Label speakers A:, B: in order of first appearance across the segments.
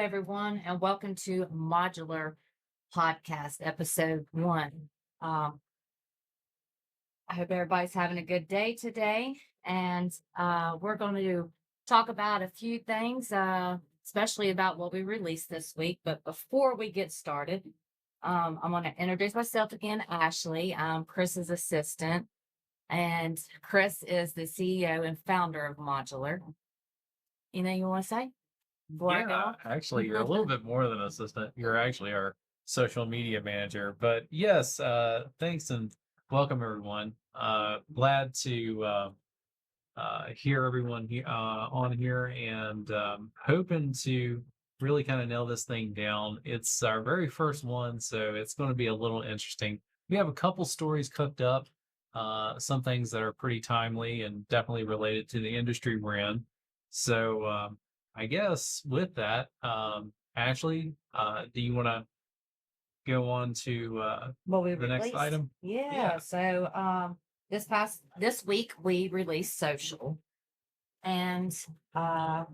A: everyone, and welcome to Modulr Podcast, episode 1. I hope everybody's having a good day today, and we're going to talk about a few things, especially about what we released this week. But before we get started, I'm going to introduce myself again, Ashley. I'm Chris's assistant, and Chris is the CEO and founder of Modulr. Anything you want to say?
B: Yeah, actually, you're a little bit more than an assistant. You're actually our social media manager. But yes, thanks and welcome everyone. Glad to hear everyone on here and hoping to really kind of nail this thing down. It's our very first one, so it's going to be a little interesting. We have a couple stories cooked up, some things that are pretty timely and definitely related to the industry we're in. So I guess with that, Ashley, do you want to go on to
A: What we
B: the next
A: released?
B: item?
A: Yeah. So this week we released Social, and yeah.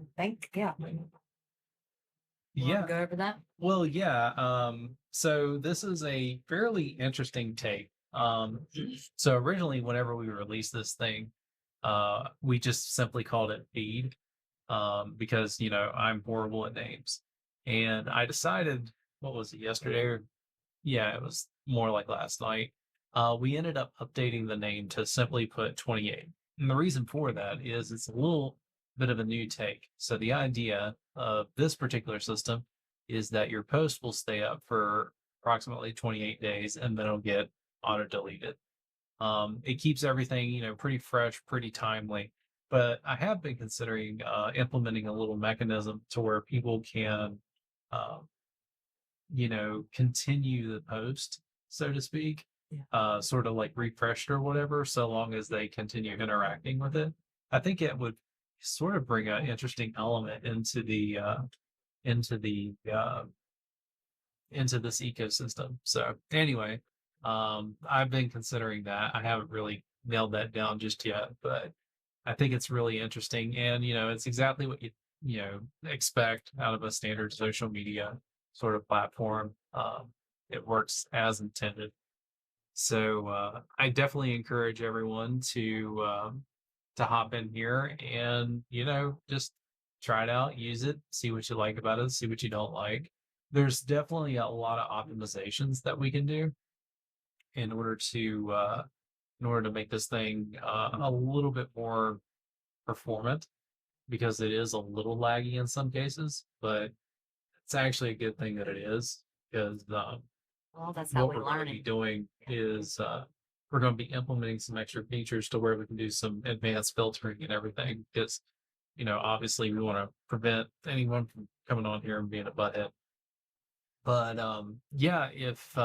A: You wanna
B: Yeah.
A: go over that.
B: Well, yeah. So this is a fairly interesting take. So originally, whenever we released this thing, we just simply called it feed, because I'm horrible at names, and I decided, what was it, yesterday? Yeah, it was more like last night. We ended up updating the name to simply put 28. And the reason for that is it's a little bit of a new take. So the idea of this particular system is that your post will stay up for approximately 28 days and then it'll get auto deleted. It keeps everything, pretty fresh, pretty timely. But I have been considering implementing a little mechanism to where people can uh, continue the post, so to speak,
A: Yeah.
B: sort of like refreshed or whatever, so long as they continue interacting with it. I think it would sort of bring an interesting element into the into this ecosystem. So anyway, I've been considering that. I haven't really nailed that down just yet, but I think it's really interesting, and it's exactly what you expect out of a standard social media sort of platform. It works as intended. So I definitely encourage everyone to hop in here and just try it out, use it, see what you like about it, see what you don't like. There's definitely a lot of optimizations that we can do in order to make this thing a little bit more performant, because it is a little laggy in some cases, but it's actually a good thing that it is, because
A: Well, that's how
B: what
A: we
B: we're going to
A: learn
B: be
A: it.
B: doing is we're going to be implementing some extra features to where we can do some advanced filtering and everything, because obviously we want to prevent anyone from coming on here and being a butthead. But yeah, if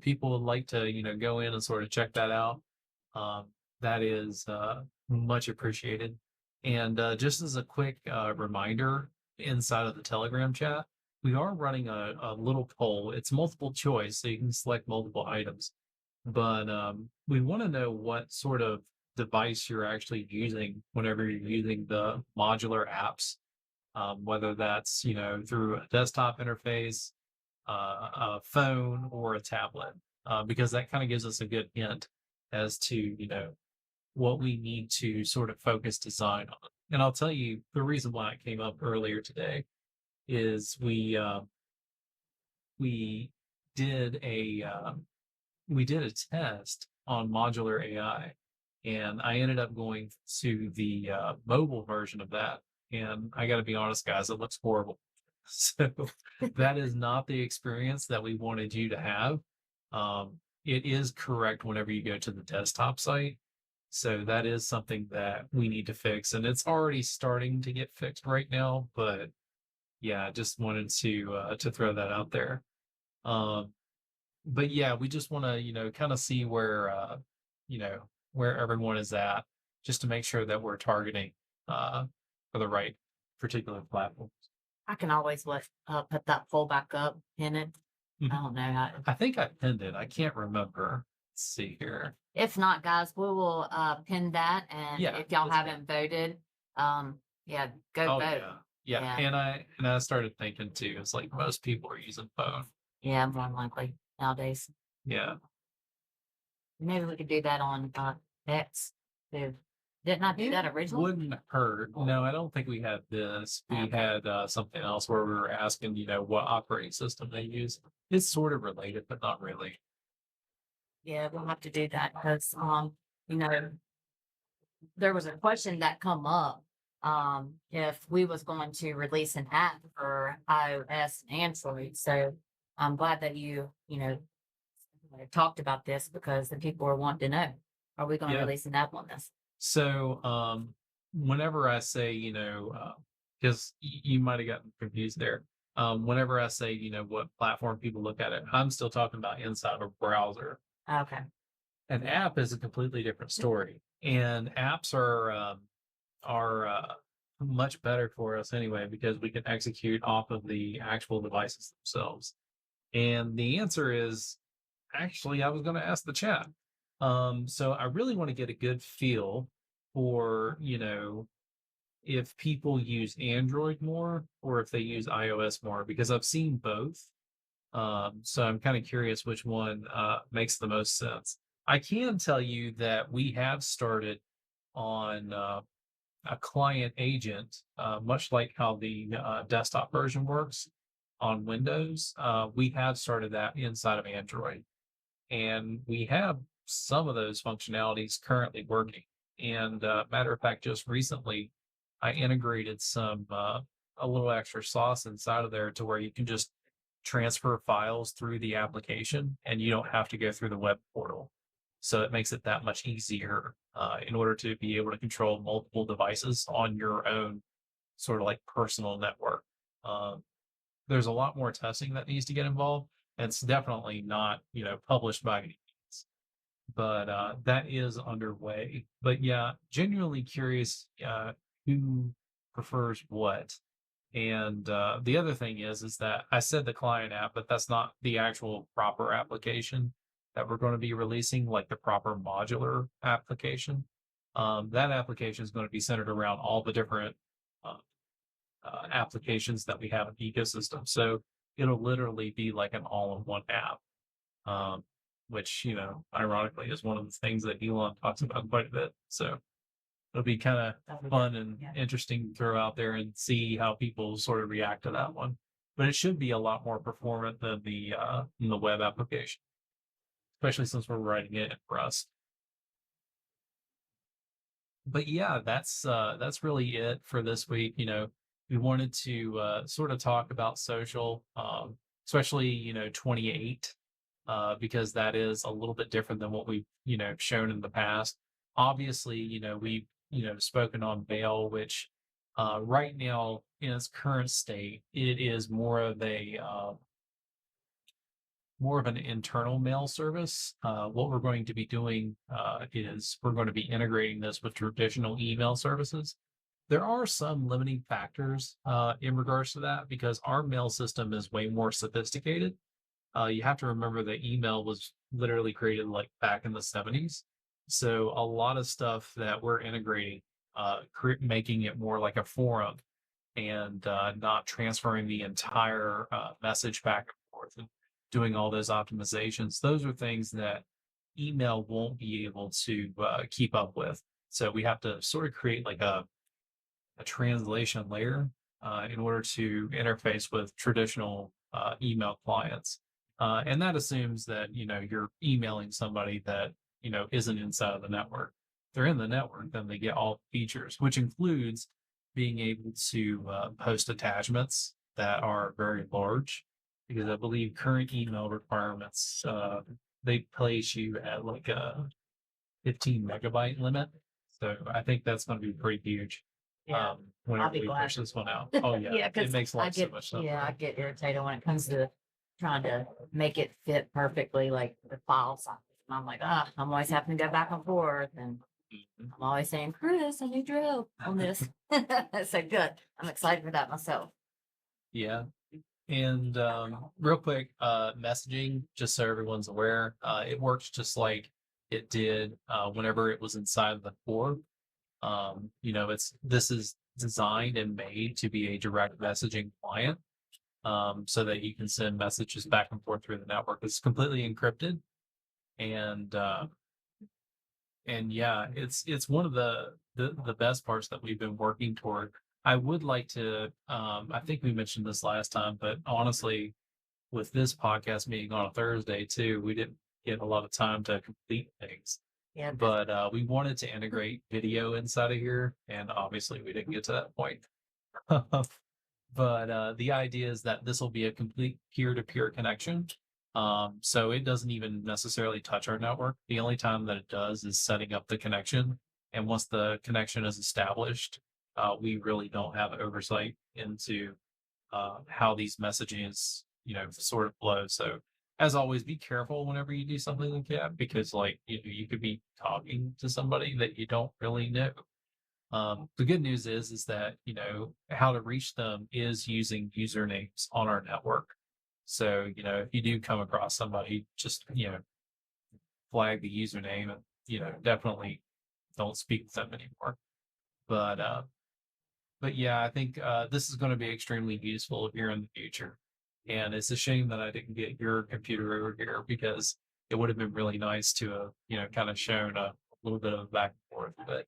B: people would like to go in and sort of check that out, um, that is much appreciated. And just as a quick reminder, inside of the Telegram chat, we are running a little poll. It's multiple choice, so you can select multiple items. But we want to know what sort of device you're actually using whenever you're using the modular apps, whether that's through a desktop interface, a phone, or a tablet, because that kind of gives us a good hint as to what we need to sort of focus design on. And I'll tell you the reason why it came up earlier today is we did a we did a test on Modulr AI, and I ended up going to the mobile version of that. And I got to be honest, guys, it looks horrible. So that is not the experience that we wanted you to have. It is correct whenever you go to the desktop site. So that is something that we need to fix, and it's already starting to get fixed right now. But yeah, I just wanted to throw that out there. Um, but yeah, we just want to kind of see where you know where everyone is at, just to make sure that we're targeting uh, for the right particular platforms.
A: I can always put that poll back up in it. I don't know how.
B: I think I pinned it. I can't remember. Let's see here.
A: If not, guys, we will pin that, and
B: Yeah,
A: if y'all
B: that's
A: haven't voted, yeah, go
B: Oh
A: vote.
B: yeah, Yeah,
A: Yeah.
B: and I started thinking too, it's like most people are using phone.
A: Yeah, more than likely nowadays.
B: Yeah.
A: Maybe we could do that on X too. Didn't I do that originally?
B: Wouldn't hurt. No, I don't think we had this. We
A: Okay.
B: had something else where we were asking, what operating system they use. It's sort of related, but not really.
A: Yeah, we'll have to do that because you know, there was a question that come up if we was going to release an app for iOS and Android. So I'm glad that talked about this because the people are wanting to know, are we going to
B: Yeah.
A: release an app on this?
B: So, whenever I say, because you might have gotten confused there. Whenever I say, what platform people look at it, I'm still talking about inside a browser.
A: Okay.
B: An app is a completely different story, and apps are much better for us anyway because we can execute off of the actual devices themselves. And the answer is actually, I was going to ask the chat. So I really want to get a good feel for, if people use Android more or if they use iOS more, because I've seen both. So I'm kind of curious which one makes the most sense. I can tell you that we have started on a client agent, much like how the desktop version works on Windows. We have started that inside of Android, and we have some of those functionalities currently working. And matter of fact, just recently, I integrated some a little extra sauce inside of there to where you can just transfer files through the application, and you don't have to go through the web portal. So it makes it that much easier in order to be able to control multiple devices on your own sort of like personal network. Um, there's a lot more testing that needs to get involved. It's definitely not, published by any means, but that is underway. But yeah, genuinely curious who prefers what. And the other thing is that I said the client app, but that's not the actual proper application that we're going to be releasing, like the proper modular application. That application is going to be centered around all the different uh, applications that we have in the ecosystem. So it'll literally be like an all-in-one app, um, which ironically is one of the things that Elon talks about quite a bit. So it'll be kind
A: That'd be
B: of
A: good.
B: fun and
A: Yeah.
B: interesting to throw out there and see how people sort of react to that one. But it should be a lot more performant than the web application, especially since we're writing it in Rust. But yeah, that's really it for this week. We wanted to sort of talk about social, especially 28, because that is a little bit different than what we've shown in the past. Obviously, we've spoken on bail, which right now in its current state, it is more of an internal mail service. What we're going to be doing is we're going to be integrating this with traditional email services. There are some limiting factors in regards to that because our mail system is way more sophisticated. You have to remember that email was literally created like back in the 70s. So a lot of stuff that we're integrating, making it more like a forum and not transferring the entire message back and forth and doing all those optimizations. Those are things that email won't be able to keep up with. So we have to sort of create like a translation layer in order to interface with traditional email clients. And that assumes that, you're emailing somebody that, isn't inside of the network. If they're in the network, then they get all features, which includes being able to post attachments that are very large, because I believe current email requirements, they place you at like a 15 megabyte limit. So I think that's going to be pretty huge
A: Yeah.
B: whenever
A: be
B: we
A: glad.
B: push this one out. Oh yeah,
A: Yeah,
B: it
A: because
B: makes
A: I
B: life so
A: get
B: much simpler.
A: I get irritated when it comes to trying to make it fit perfectly, like the file size. And I'm like, I'm always having to go back and forth, and
B: Mhm.
A: I'm always saying, Chris, I need your help on this. So good. I'm excited for that myself.
B: Yeah. And real quick, messaging, just so everyone's aware, it works just like it did whenever it was inside of the core. It's this is designed and made to be a direct messaging client, so that you can send messages back and forth through the network. It's completely encrypted, and yeah, it's one of the best parts that we've been working toward. I would like to, I think we mentioned this last time, but honestly, with this podcast being on a Thursday too, we didn't get a lot of time to complete things.
A: Yeah,
B: But we wanted to integrate video inside of here, and obviously we didn't get to that point. But the idea is that this will be a complete peer-to-peer connection. So it doesn't even necessarily touch our network. The only time that it does is setting up the connection. And once the connection is established, we really don't have oversight into how these messages, sort of flow. So as always, be careful whenever you do something like that, because like you could be talking to somebody that you don't really know. The good news is that how to reach them is using usernames on our network. So if you do come across somebody, just flag the username, and definitely don't speak with them anymore. But yeah, I think this is going to be extremely useful here in the future. And it's a shame that I didn't get your computer over here, because it would have been really nice to have kind of shown a little bit of back and forth. But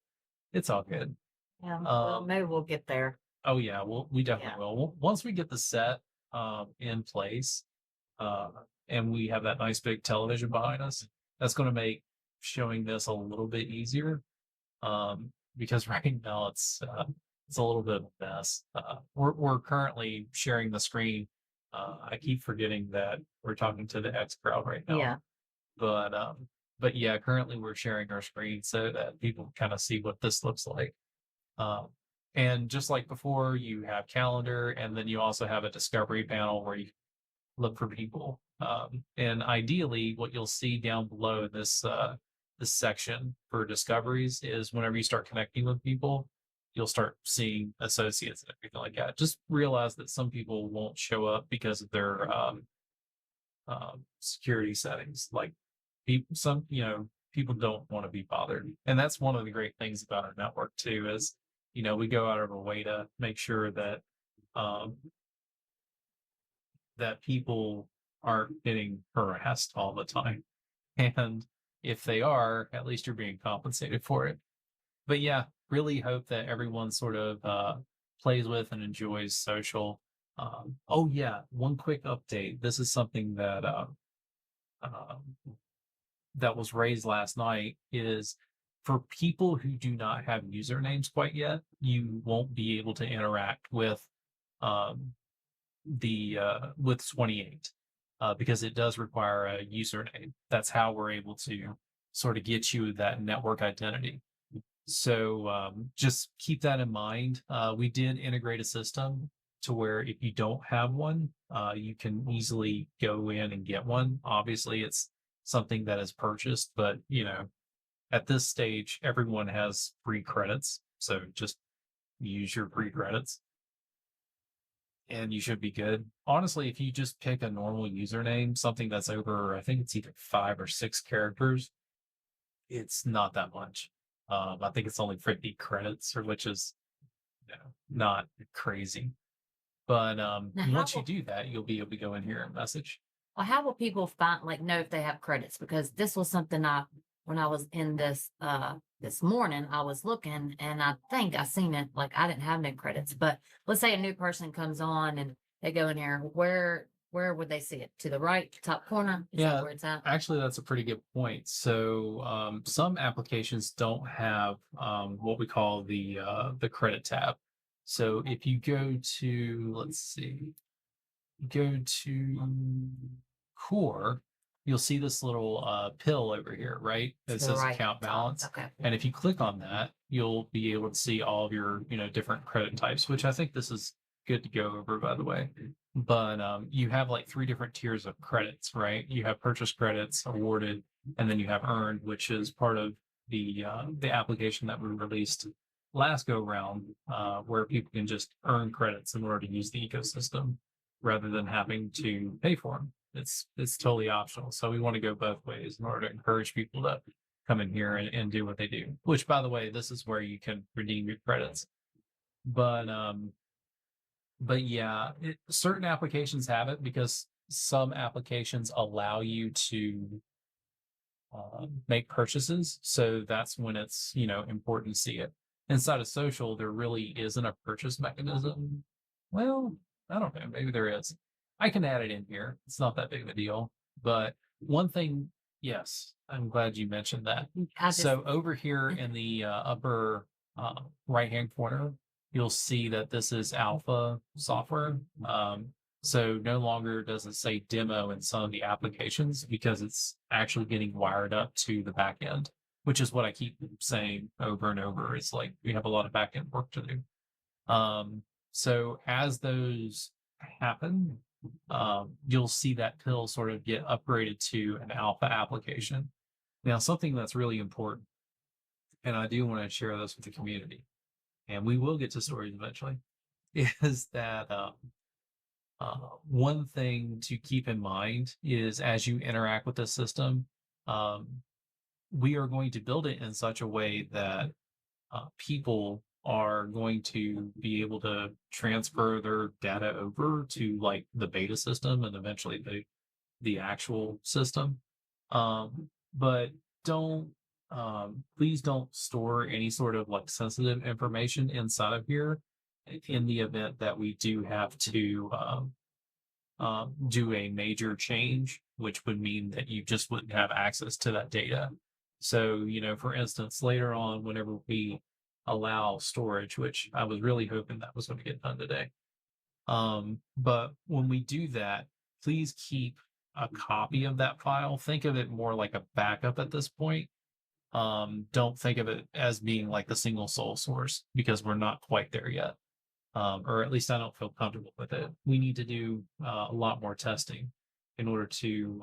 B: it's all good.
A: yeah. Well, maybe we'll get there.
B: Oh yeah, well, we definitely
A: Yeah.
B: will. Once we get the set in place, uh, and we have that nice big television behind us, that's going to make showing this a little bit easier. Because right now it's a little bit of a mess. We're currently sharing the screen. I keep forgetting that we're talking to the X crowd right now.
A: Yeah.
B: But yeah, currently we're sharing our screen so that people kind of see what this looks like. Um, and just like before, you have calendar, and then you also have a discovery panel where you look for people. And ideally, what you'll see down below this section for discoveries is whenever you start connecting with people, you'll start seeing associates and everything like that. Just realize that some people won't show up because of their security settings. Like people don't want to be bothered, and that's one of the great things about our network too. Is we go out of our way to make sure that um, that people aren't getting harassed all the time. And if they are, at least you're being compensated for it. But yeah, really hope that everyone sort of plays with and enjoys social. Oh yeah, one quick update. This is something that that was raised last night. Is for people who do not have usernames quite yet, you won't be able to interact with um, the with 28 because it does require a username. That's how we're able to sort of get you that network identity. So just keep that in mind. We did integrate a system to where if you don't have one, you can easily go in and get one. Obviously, it's something that is purchased, but at this stage, everyone has free credits. So just use your free credits and you should be good. Honestly, if you just pick a normal username, something that's over, I think it's either 5 or 6 characters, it's not that much. I think it's only 50 credits, or which is not crazy. But once you do that, you'll be able to go in here and message.
A: Well, how will people know if they have credits? Because this was something when I was in this morning, I was looking and I think I seen it, like I didn't have no credits, but let's say a new person comes on and they go in here, where would they see it? To the right, top corner? Is that where it's at?
B: Actually, that's a pretty good point. So some applications don't have what we call the credit tab. So if you go to, let's see, go to core, you'll see this little pill over here, right? That says account balance.
A: Okay.
B: And if you click on that, you'll be able to see all of your, different credit types, which I think this is good to go over, by the way. But you have like 3 different tiers of credits, right? You have purchase credits, awarded, and then you have earned, which is part of the application that we released last go round, where people can just earn credits in order to use the ecosystem rather than having to pay for them. It's totally optional. So we want to go both ways in order to encourage people to come in here and do what they do. Which, by the way, this is where you can redeem your credits. But yeah, certain applications have it because some applications allow you to make purchases. So that's when it's, important to see it. Inside of social, there really isn't a purchase mechanism. Well, I don't know. Maybe there is. I can add it in here. It's not that big of a deal. But one thing, yes, I'm glad you mentioned that.
A: I just
B: So over here in the upper right hand corner, you'll see that this is alpha software. So no longer does it say demo in some of the applications because it's actually getting wired up to the back end, which is what I keep saying over and over. It's like we have a lot of back end work to do. So as those happen, you'll see that pill sort of get upgraded to an alpha application. Now, something that's really important, and I do want to share this with the community, and we will get to stories eventually, is that one thing to keep in mind is as you interact with the system, um, we are going to build it in such a way that people are going to be able to transfer their data over to like the beta system and eventually the actual system. But don't please don't store any sort of like sensitive information inside of here in the event that we do have to do a major change, which would mean that you just wouldn't have access to that data. So, for instance, later on, whenever we allow storage, which I was really hoping that was going to get done today. But when we do that, please keep a copy of that file. Think of it more like a backup at this point. Don't think of it as being like the single sole source because we're not quite there yet. Or at least I don't feel comfortable with it. We need to do a lot more testing in order to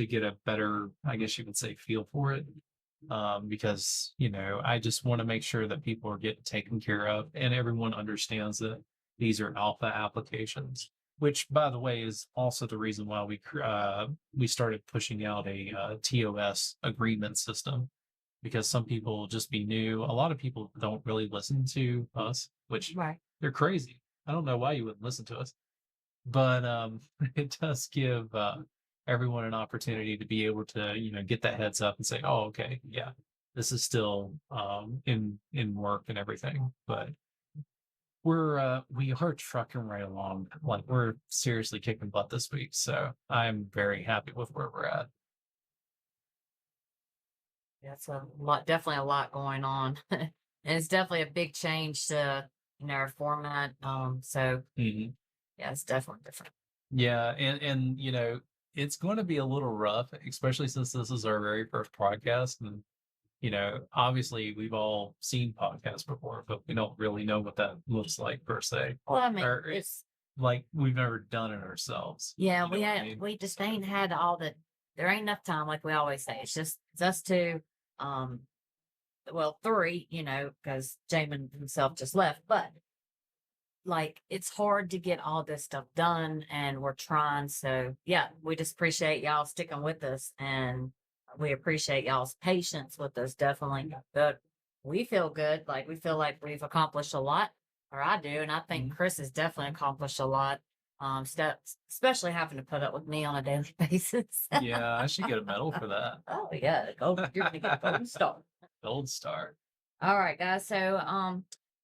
B: get a better, I guess you would say, feel for it. Because I just want to make sure that people are getting taken care of, and everyone understands that these are alpha applications. Which, by the way, is also the reason why we started pushing out a TOS agreement system because some people will just be new. A lot of people don't really listen to us, which
A: right.
B: they're crazy. I don't know why you wouldn't listen to us, but it does give everyone an opportunity to be able to, get that heads up and say, "Oh, okay, yeah, this is still in work and everything." But we are trucking right along. Like we're seriously kicking butt this week, so I'm very happy with where we're at.
A: That's a lot, definitely a lot going on. And it's definitely a big change to, our format. So
B: Mhm.
A: yeah, it's definitely different.
B: Yeah, and it's going to be a little rough, especially since this is our very first podcast. And obviously we've all seen podcasts before, but we don't really know what that looks like per se,
A: Well, I mean,
B: or
A: it's
B: like we've never done it ourselves.
A: yeah,
B: You know what I mean?
A: we just ain't had all the there ain't enough time, like we always say. It's us two, um, well, three, because Jamin himself just left, but like it's hard to get all this stuff done and we're trying. So yeah, we just appreciate y'all sticking with us and we appreciate y'all's patience with us, definitely. But we feel good, like we feel like we've accomplished a lot, or I do, and I think
B: Mhm.
A: Chris has definitely accomplished a lot. Steps, especially having to put up with me on a daily basis.
B: Yeah, I should get a medal for that.
A: Oh yeah, you're gonna get a golden star.
B: Gold star.
A: All right, guys. So,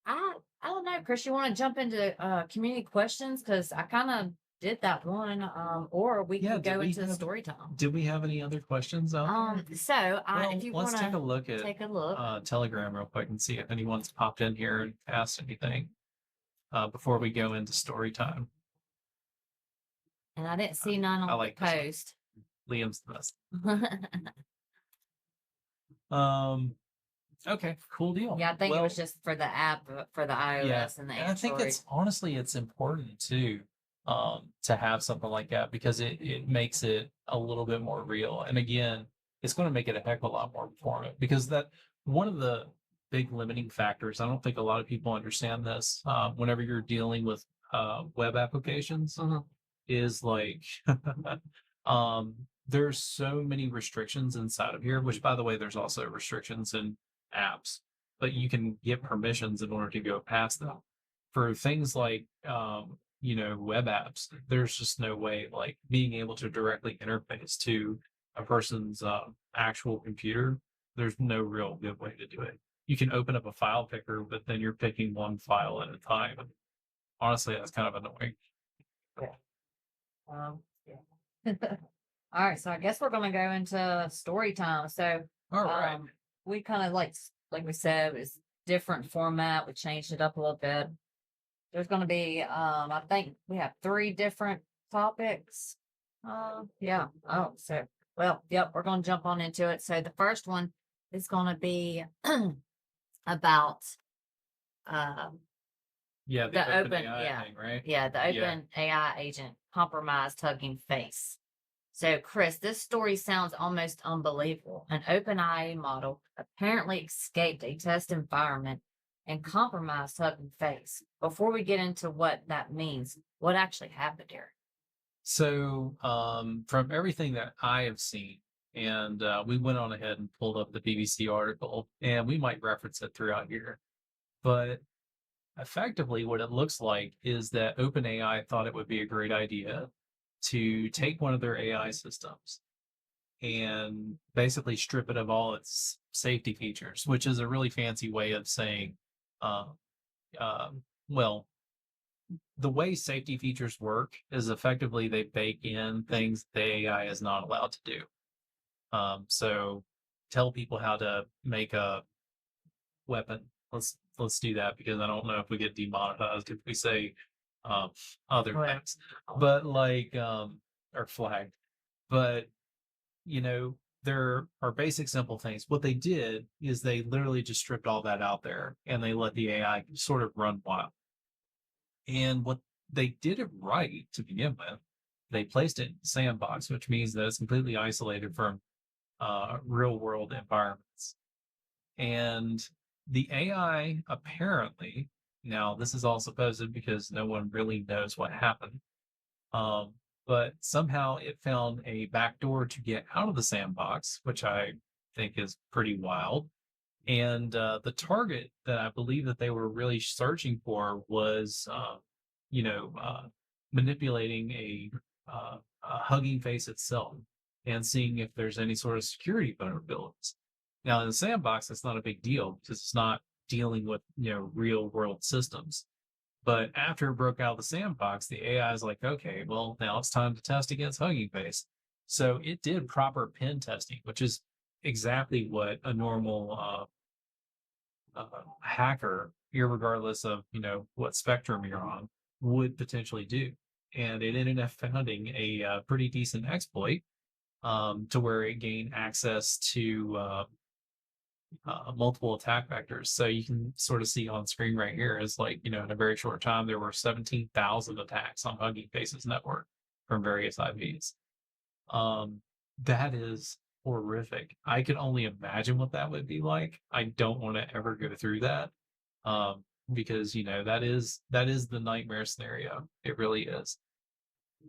A: I don't know, Chris. You want to jump into community questions because I kind of did that one. Or we
B: Yeah,
A: can go into the story time.
B: did we have any other questions out there?
A: So
B: Well,
A: if you
B: let's
A: want
B: take a
A: to
B: look at
A: take a look,
B: Telegram real quick and see if anyone's popped in here and asked anything before we go into story time.
A: and I didn't see none
B: I
A: on the
B: like this one.
A: post.
B: Liam's the best. Okay, cool deal.
A: Yeah, I think it was
B: Well,
A: just for the app for the
B: yeah,
A: iOS and the
B: and I think
A: Android.
B: it's honestly it's important too to have something like that because it makes it a little bit more real. And again, it's going to make it a heck of a lot more performant because that one of the big limiting factors, I don't think a lot of people understand this, whenever you're dealing with web applications is like there's so many restrictions inside of here, which by the way, there's also restrictions in apps. but you can get permissions in order to go past them. For things like web apps, there's just no way like being able to directly interface to a person's actual computer. There's no real good way to do it. You can open up a file picker, but then you're picking one file at a time. And honestly, that's kind of annoying.
A: Yeah. Yeah. All right, so I guess we're gonna go into story time. So
B: All right.
A: we kind of like we said, it's different format. We changed it up a little bit. There's gonna be I think we have three different topics. Yeah. Oh, so well, yep, we're gonna jump on into it. So the first one is gonna be about uh
B: Yeah, the
A: the open,
B: OpenAI
A: yeah,
B: thing, right?
A: yeah, the
B: Yeah.
A: open AI agent compromised Hugging Face. So, Chris, this story sounds almost unbelievable. An OpenAI model apparently escaped a test environment and compromised Hugging Face. Before we get into what that means, what actually happened here?
B: So, from everything that I have seen, and we went on ahead and pulled up the BBC article, and we might reference it throughout here. But effectively, what it looks like is that OpenAI thought it would be a great idea to take one of their AI systems and basically strip it of all its safety features, which is a really fancy way of saying, uh, well, the way safety features work is effectively they bake in things the AI is not allowed to do. So tell people how to make a weapon. Let's do that because I don't know if we get demonetized if we say um, other
A: Well,
B: things, but like or flagged. But there are basic simple things. What they did is they literally just stripped all that out there and they let the AI sort of run wild. And what they did it right to begin with. They placed it in sandbox, which means that it's completely isolated from real world environments. And the AI apparently, now this is all supposed because no one really knows what happened, um, but somehow it found a backdoor to get out of the sandbox, which I think is pretty wild. And the target that I believe that they were really searching for was, you know, uh, manipulating a Hugging Face itself and seeing if there's any sort of security vulnerabilities. Now, in the sandbox, that's not a big deal because it's not dealing with real world systems. But after it broke out of the sandbox, the AI is like, okay, well, now it's time to test against Hugging Face. So it did proper pen testing, which is exactly what a normal hacker, irregardless of what spectrum you're on, would potentially do. And it ended up finding a pretty decent exploit to where it gained access to multiple attack vectors. So you can sort of see on screen right here is like, in a very short time, there were 17,000 attacks on Hugging Face's network from various IPs. Um, that is horrific. I can only imagine what that would be like. I don't want to ever go through that. Because that is the nightmare scenario. It really is.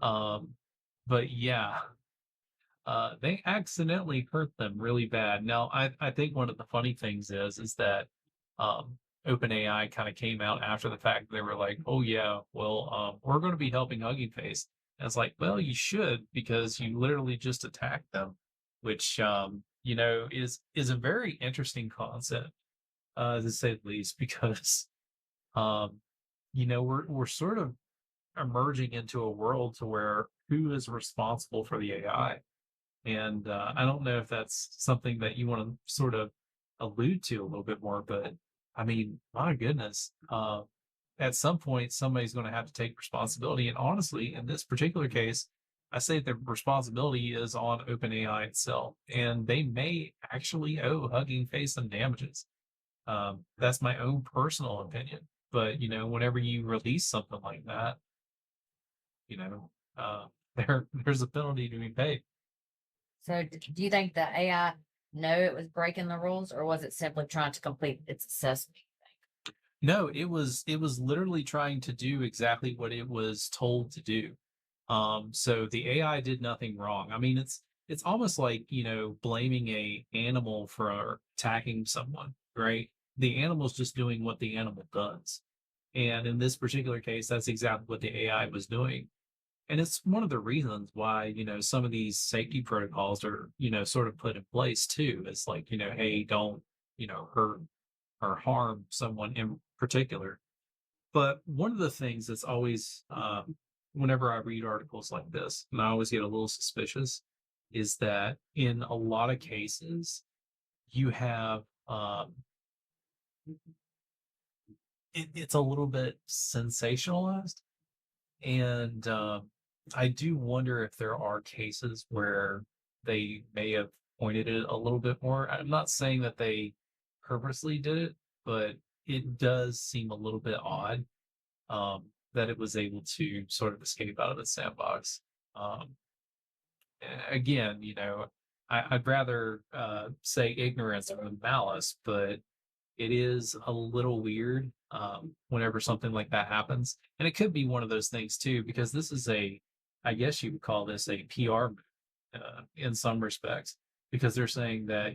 B: Um, but yeah, they accidentally hurt them really bad. Now, I think one of the funny things is that OpenAI kind of came out after the fact. They were like, "Oh yeah, well, we're going to be helping Hugging Face." And it's like, well, you should because you literally just attacked them, which is a very interesting concept, to say the least, because um, we're sort of emerging into a world to where who is responsible for the AI. And I don't know if that's something that you want to sort of allude to a little bit more, but I mean, my goodness, at some point, somebody's going to have to take responsibility. And honestly, in this particular case, I say the responsibility is on OpenAI itself, and they may actually owe Hugging Face some damages. That's my own personal opinion. But whenever you release something like that, you know, there's a penalty to be paid.
A: So, do you think the AI know it was breaking the rules, or was it simply trying to complete its assessment?
B: No, it was literally trying to do exactly what it was told to do. So the AI did nothing wrong. I mean, it's almost like, blaming a animal for attacking someone, right? the animal's just doing what the animal does. And in this particular case, that's exactly what the AI was doing. And it's one of the reasons why, some of these safety protocols are, sort of put in place too. It's like, hey, don't, hurt or harm someone in particular. But one of the things that's always, whenever I read articles like this, and I always get a little suspicious, is that in a lot of cases, you have it's a little bit sensationalized. And I do wonder if there are cases where they may have pointed it a little bit more. I'm not saying that they purposely did it, but it does seem a little bit odd that it was able to sort of escape out of the sandbox. Um, Again, I'd rather say ignorance than malice, but it is a little weird whenever something like that happens. And it could be one of those things too, because this is I guess you would call this a PR move in some respects, because they're saying that,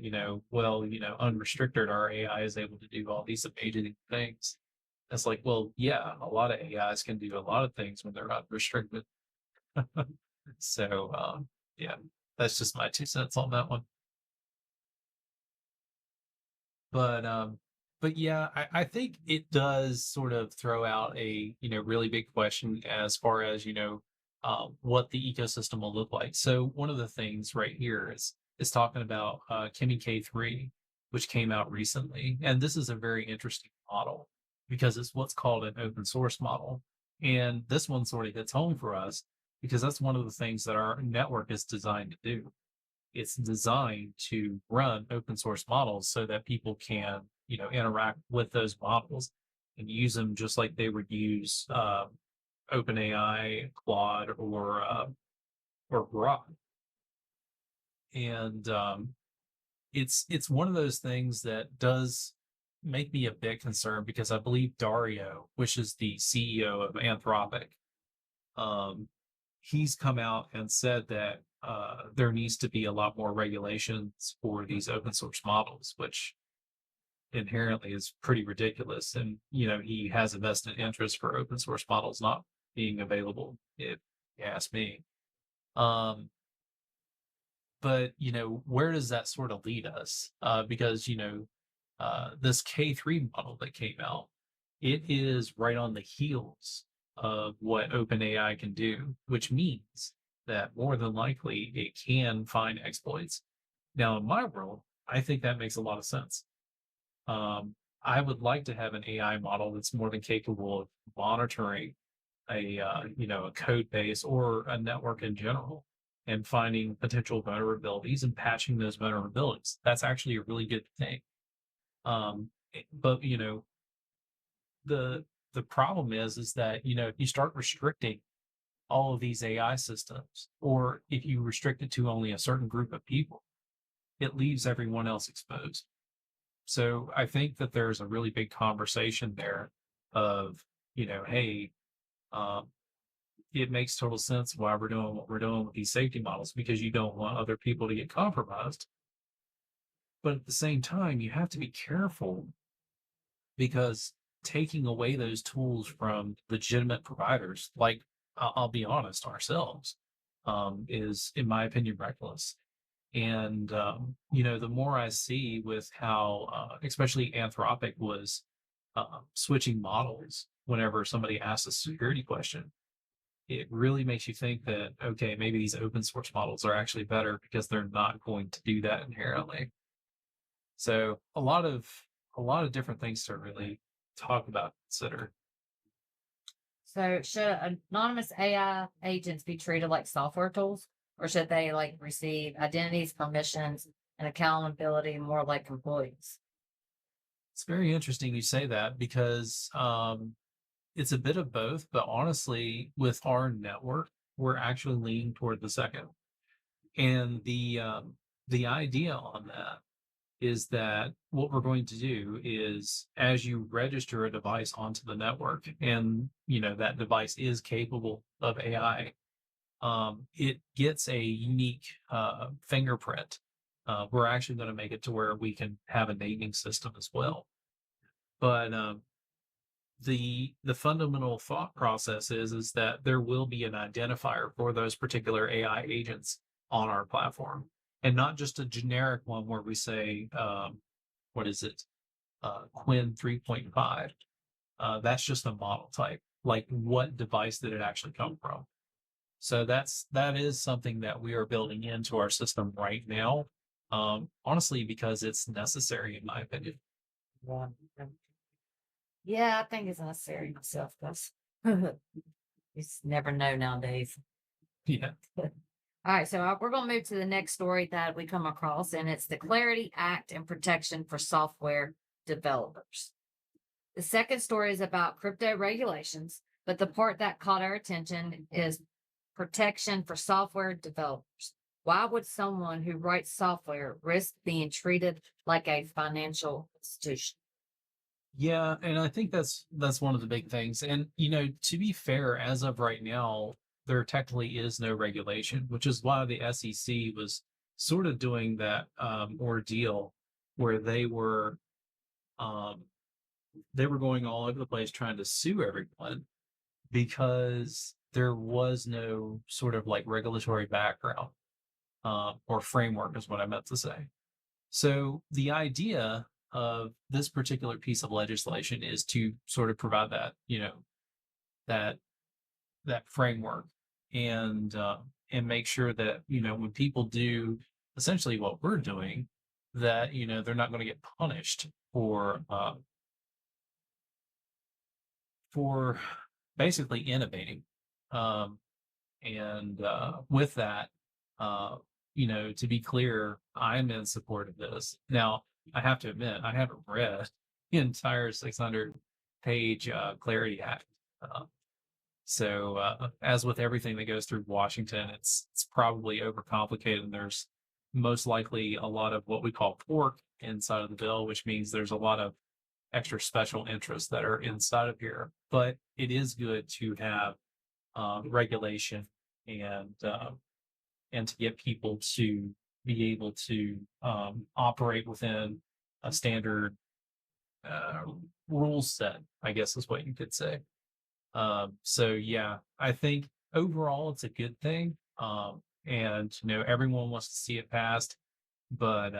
B: well, unrestricted, our AI is able to do all these amazing things. It's like, well, yeah, a lot of AIs can do a lot of things when they're not restricted. So, yeah, that's just my 2 cents on that one. But yeah, I think it does sort of throw out a really big question as far as what the ecosystem will look like. So one of the things right here is talking about Kimi K3, which came out recently, and this is a very interesting model because it's what's called an open source model, and this one sort of hits home for us because that's one of the things that our network is designed to do. It's designed to run open source models so that people can interact with those models and use them just like they would use OpenAI, Claude, or Grok. And it's one of those things that does make me a bit concerned because I believe Dario, which is the CEO of Anthropic, um, he's come out and said that there needs to be a lot more regulations for these open source models, which inherently is pretty ridiculous. And he has a vested interest for open source models not being available, if you ask me. Um, but where does that sort of lead us? Because this K3 model that came out, it is right on the heels of what OpenAI can do, which means that more than likely it can find exploits. Now, in my world, I think that makes a lot of sense. I would like to have an AI model that's more than capable of monitoring a code base or a network in general and finding potential vulnerabilities and patching those vulnerabilities. That's actually a really good thing. But the the problem is that if you start restricting all of these AI systems, or if you restrict it to only a certain group of people, it leaves everyone else exposed. So I think that there's a really big conversation there of, hey, um, it makes total sense why we're doing what we're doing with these safety models because you don't want other people to get compromised. But at the same time, you have to be careful because taking away those tools from legitimate providers, like I'll be honest, ourselves, is, in my opinion, reckless. And the more I see with how, especially Anthropic was switching models whenever somebody asks a security question, it really makes you think that okay, maybe these open source models are actually better because they're not going to do that inherently. So a lot of different things to really talk about, consider.
A: So should anonymous AI agents be treated like software tools, or should they like receive identities, permissions, and accountability more like employees?
B: It's very interesting you say that because it's a bit of both, but honestly, with our network, we're actually leaning toward the second. And the idea on that is that what we're going to do is as you register a device onto the network and that device is capable of AI, it gets a unique fingerprint. We're actually going to make it to where we can have a naming system as well. But the fundamental thought process is that there will be an identifier for those particular AI agents on our platform, and not just a generic one where we say, what is it, Quinn 3.5. That's just a model type. Like, what device did it actually come from? So that is something that we are building into our system right now. Honestly, because it's necessary, in my opinion.
A: Yeah. Yeah, I think it's necessary myself because you just never know nowadays.
B: Yeah.
A: All right, so we're going to move to the next story that we come across, and it's the Clarity Act and Protection for Software Developers. The second story is about crypto regulations, but the part that caught our attention is protection for software developers. Why would someone who writes software risk being treated like a financial institution?
B: Yeah, and I think that's one of the big things. And to be fair, as of right now, there technically is no regulation, which is why the SEC was sort of doing that ordeal where um, they were going all over the place trying to sue everyone because there was no sort of like regulatory background or framework, is what I meant to say. So the idea of this particular piece of legislation is to sort of provide that, that that framework and make sure that when people do essentially what we're doing, that they're not going to get punished for basically innovating. Um, and with that, uh, to be clear, I'm in support of this. Now, I have to admit, I haven't read the entire 600-page Clarity Act. Uh, so, as with everything that goes through Washington, it's probably overcomplicated, and there's most likely a lot of what we call pork inside of the bill, which means there's a lot of extra special interests that are inside of here. But it is good to have regulation and and to get people to be able to operate within a standard uh, rule set, I guess is what you could say. So yeah, I think overall it's a good thing. And everyone wants to see it passed, but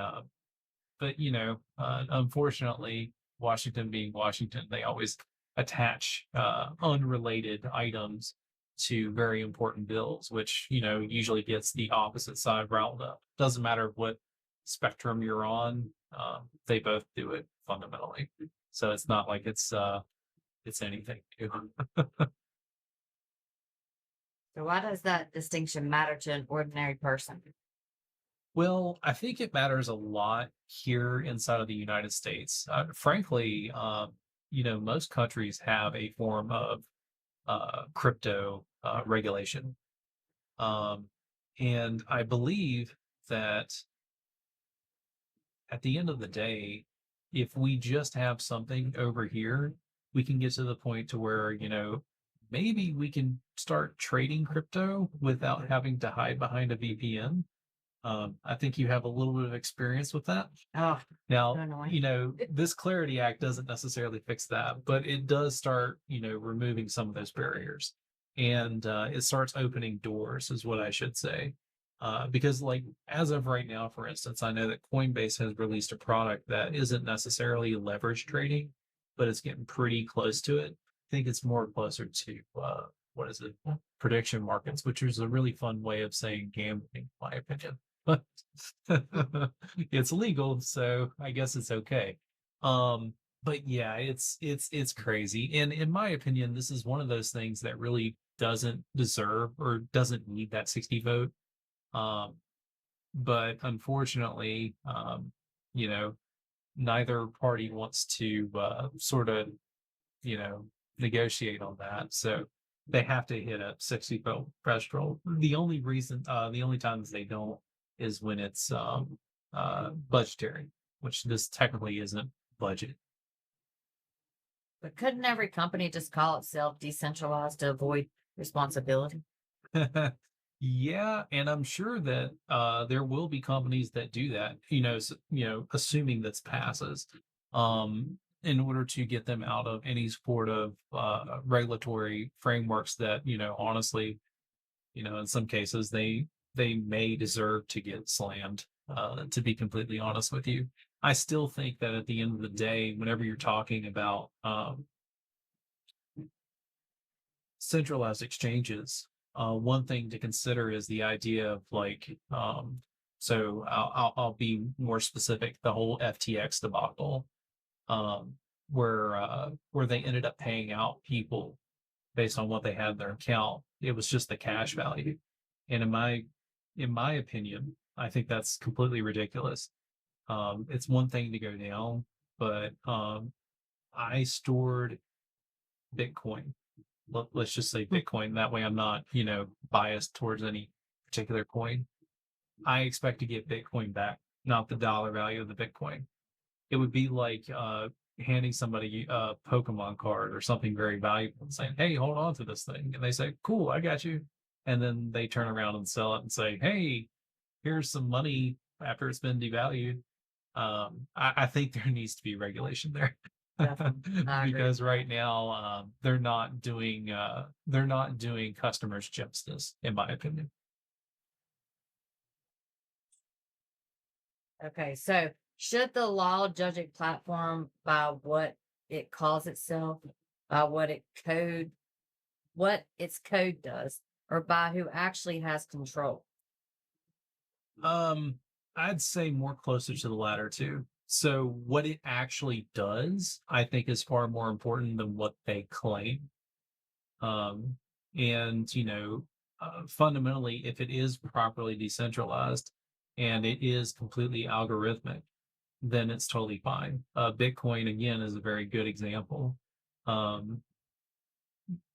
B: unfortunately, Washington being Washington, they always attach unrelated items to very important bills, which usually gets the opposite side riled up. Doesn't matter what spectrum you're on, they both do it fundamentally. So it's not like it's anything new.
A: So, why does that distinction matter to an ordinary person?
B: Well, I think it matters a lot here inside of the United States. Frankly, most countries have a form of crypto regulation. Um, and I believe that at the end of the day, if we just have something over here, we can get to the point to where, maybe we can start trading crypto without having to hide behind a VPN. I think you have a little bit of experience with that.
A: Oh, so
B: Now,
A: annoying.
B: this Clarity Act doesn't necessarily fix that, but it does start, removing some of those barriers. And it starts opening doors, is what I should say. Because, like, as of right now, for instance, I know that Coinbase has released a product that isn't necessarily leverage trading, but it's getting pretty close to it. I think it's more closer to, what is it? Prediction markets, which is a really fun way of saying gambling, in my opinion. But it's legal, so I guess it's okay. But yeah, it's crazy. And in my opinion, this is one of those things that really doesn't deserve or doesn't need that 60 vote. Um, but unfortunately, you know, neither party wants to sort of, you know, negotiate on that. So they have to hit a 60 vote threshold. The only times they don't is when it's budgetary, which this technically isn't budget.
A: But couldn't every company just call itself decentralized to avoid responsibility?
B: Yeah, and I'm sure that there will be companies that do that, assuming this passes. in order to get them out of any sort of regulatory frameworks that, honestly, in some cases they may deserve to get slammed. To be completely honest with you, I still think that at the end of the day, whenever you're talking about centralized exchanges, one thing to consider is the idea of like, so I'll be more specific. The whole FTX debacle, um, where they ended up paying out people based on what they had in their account. It was just the cash value, and in my opinion, I think that's completely ridiculous. It's one thing to go down, but I stored Bitcoin. Let's just say Bitcoin. That way, I'm not, biased towards any particular coin. I expect to get Bitcoin back, not the dollar value of the Bitcoin. It would be like handing somebody a Pokemon card or something very valuable and saying, "Hey, hold on to this thing," and they say, "Cool, I got you," and then they turn around and sell it and say, "Hey, here's some money after it's been devalued." I think there needs to be regulation there.
A: Definitely. I agree with
B: Because
A: that.
B: right now they're not doing customers justice, in my opinion.
A: Okay, so should the law judge a platform by what it calls itself, by what its code does, or by who actually has control?
B: Um, I'd say more closer to the latter two. So what it actually does, I think, is far more important than what they claim. Um, and fundamentally, if it is properly decentralized and it is completely algorithmic, then it's totally fine. Bitcoin again is a very good example. Um,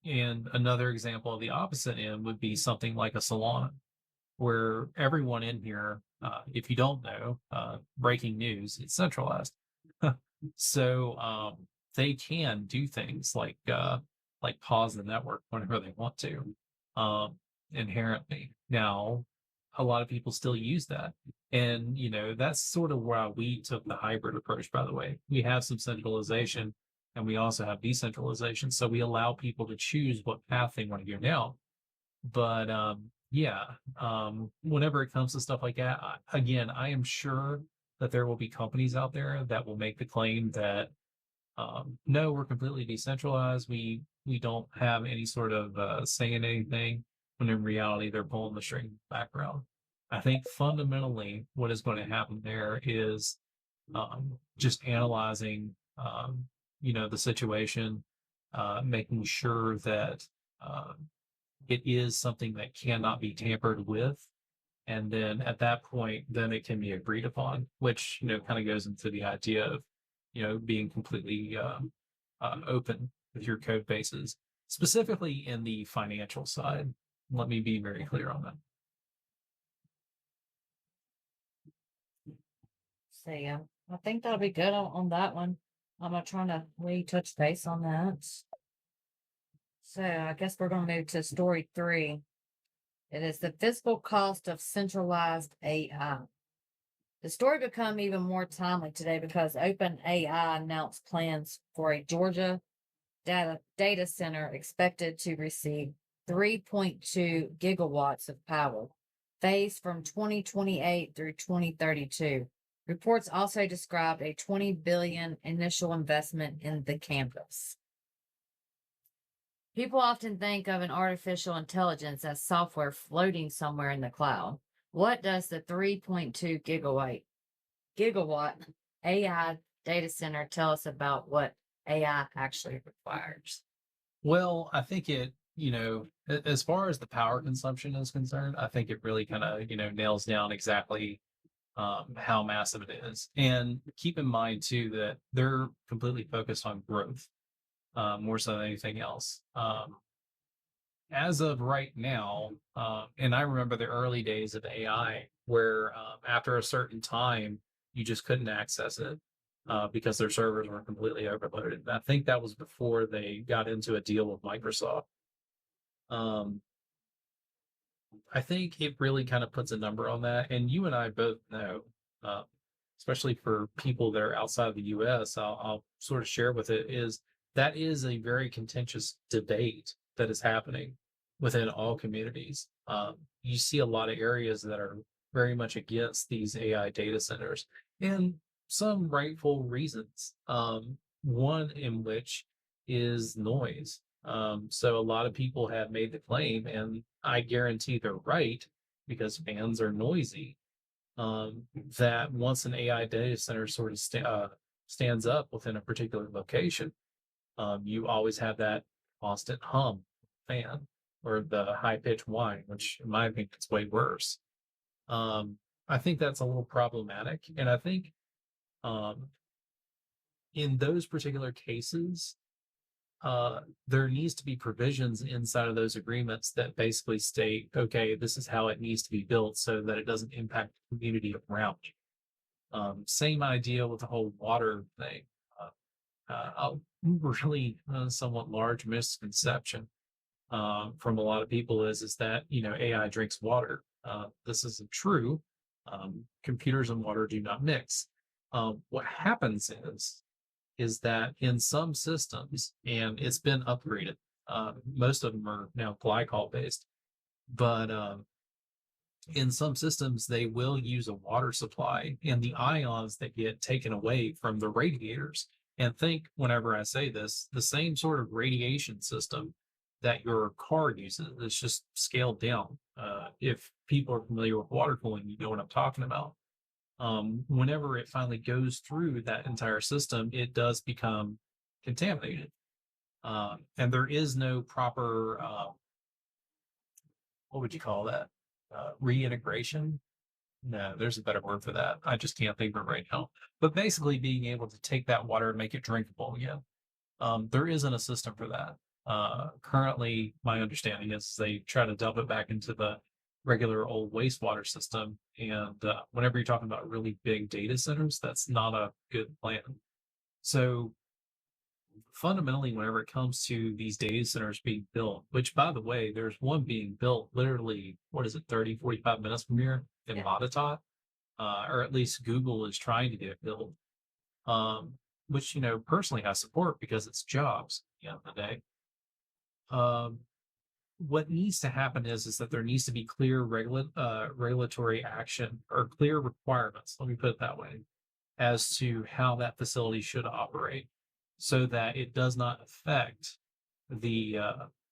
B: and another example of the opposite end would be something like a Solana, where everyone in here, if you don't know, breaking news, it's centralized. So they can do things like pause the network whenever they want to, um, inherently. Now, a lot of people still use that, and that's sort of why we took the hybrid approach. By the way, we have some centralization, and we also have decentralization, so we allow people to choose what path they want to go down. But yeah, whenever it comes to stuff like that, again, I am sure that there will be companies out there that will make the claim that no, we're completely decentralized. We don't have any sort of say in anything. When in reality, they're pulling the string in the background. I think fundamentally, what is going to happen there is just analyzing, the situation, making sure that uh, it is something that cannot be tampered with. And then at that point, then it can be agreed upon, which, kind of goes into the idea of, being completely open with your code bases, specifically in the financial side. Let me be very clear on that.
A: So yeah, I think that'll be good on that one. I'm not trying to really touch base on that. So I guess we're going to move to story 3. It is the physical cost of centralized AI. The story become even more timely today because OpenAI announced plans for a Georgia data center expected to receive 3.2 gigawatts of power, phased from 2028 through 2032. Reports also described a 20 billion initial investment in the campus. People often think of an artificial intelligence as software floating somewhere in the cloud. What does the 3.2 gigawatt AI data center tell us about what AI actually requires?
B: Well, I think as far as the power consumption is concerned, I think it really kind of, nails down exactly how massive it is. And keep in mind too that they're completely focused on growth, more so than anything else. As of right now, and I remember the early days of AI where after a certain time, you just couldn't access it because their servers were completely overloaded. And I think that was before they got into a deal with Microsoft. Um, I think it really kind of puts a number on that. And you and I both know, uh, especially for people that are outside of the US, I'll sort of share with it is that is a very contentious debate that is happening within all communities. You see a lot of areas that are very much against these AI data centers, and some rightful reasons. One in which is noise. So a lot of people have made the claim, and I guarantee they're right because fans are noisy. That once an AI data center sort of stands up within a particular location, you always have that constant hum fan or the high pitched whine, which in my opinion is way worse. Um, I think that's a little problematic, and I think um, in those particular cases, there needs to be provisions inside of those agreements that basically state, okay, this is how it needs to be built so that it doesn't impact the community around you. Same idea with the whole water thing. A really somewhat large misconception from a lot of people is that AI drinks water. This isn't true. Computers and water do not mix. What happens is that in some systems, and it's been upgraded, most of them are now glycol based, but in some systems, they will use a water supply and the ions that get taken away from the radiators. And think, whenever I say this, the same sort of radiation system that your car uses is just scaled down. If people are familiar with water cooling, you know what I'm talking about. Whenever it finally goes through that entire system, it does become contaminated. And there is no proper, what would you call that? Reintegration? No, there's a better word for that. I just can't think of it right now. But basically, being able to take that water and make it drinkable again. There isn't a system for that. Currently, my understanding is they try to dump it back into the regular old wastewater system. And whenever you're talking about really big data centers, that's not a good plan. So fundamentally, whenever it comes to these data centers being built, which by the way, there's one being built literally, what is it, 30, 45 minutes from here in
A: Yeah.
B: Matatot, or at least Google is trying to get it built, which, personally I support because it's jobs at the end of the day. Um, what needs to happen is that there needs to be clear regulatory action or clear requirements, let me put it that way, as to how that facility should operate so that it does not affect the